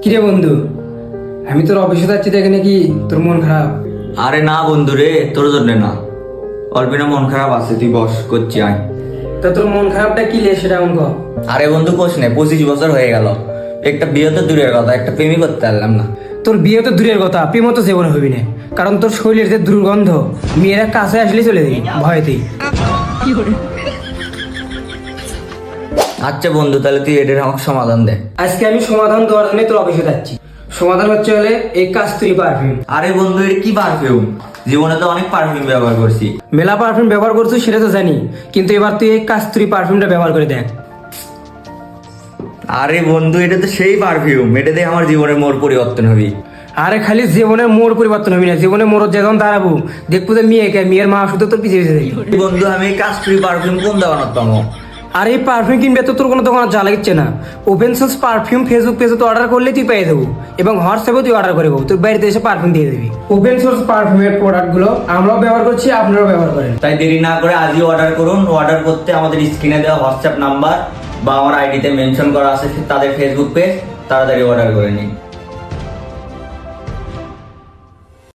কিরে বন্ধু, আমি তোর অফিসে যাচ্ছি দেখে নাকি তোর মন খারাপ? আরে না বন্ধু রে, তোর জন্য না, অল্পিনা মন খারাপ আছে, তুই বস করছি আয়। তা তোর মন খারাপটা কি লে সেটা আমাকে কও। আরে বন্ধু কোস নে, 25 বছর হয়ে গেল, একটা বিয়ে তো দূরের কথা, একটা প্রেমই করতে পারলাম না। তোর বিয়ে তো দূরের কথা, প্রেম তো জীবনে হবি না, কারণ তোর শরীরের যে দুর্গন্ধ মেয়েরা কাছে আসলে চলে দিই ভয়তেই। আচ্ছা বন্ধু, তাহলে তুই এটার আমাকে সমাধান দে। আজকে আমি সমাধান দেওয়ার জন্য তোর অফিসে যাচ্ছি। সমাধান হচ্ছে হলে এই কাস্তুরি পারফিউম। আরে বন্ধু, এটা কি পারফিউম? জীবনে তো অনেক পারফিউম ব্যবহার করছি। মেলা পারফিউম ব্যবহার করছিস সেটা তো জানি, কিন্তু এবার তুই এই কাস্তুরি পারফিউমটা ব্যবহার করে দেখ। আরে বন্ধু, এটা তো সেই পারফিউম, এটা দিয়ে আমার জীবনের মোড় পরিবর্তন হবে। আরে খালি জীবনের মোড় পরিবর্তন হবি না, জীবনের মোড় যখন দাঁড়াবো দেখবো যে মেয়ের মা শুধু তোর পিছিয়ে পিছিয়ে যাবে। বন্ধু, আমি এই কাস্টরি পারফিউম কোন দোকানত পাবো? আর এই পারফিউম কিনবে তো তোর কোনো দোকানে যা লাগছে না, ওপেন সোর্স পারফিউম ফেসবুক পেজে তো অর্ডার করলে তুই পেয়ে দেবো, এবং হোয়াটসঅ্যাপেও তুই অর্ডার করে দেবো, তোর বাড়িতে এসে পারফিউম দিয়ে দিবি। ওপেন সোর্স পারফিউমের প্রোডাক্টগুলো আমরাও ব্যবহার করছি, আপনারাও ব্যবহার করেন। তাই দেরি না করে আজই অর্ডার করুন। অর্ডার করতে আমাদের স্ক্রিনে দেওয়া হোয়াটসঅ্যাপ নাম্বার বা আমার আইডিতে মেনশন করা আছে তাদের ফেসবুক পেজ, তাড়াতাড়ি অর্ডার করে নিন।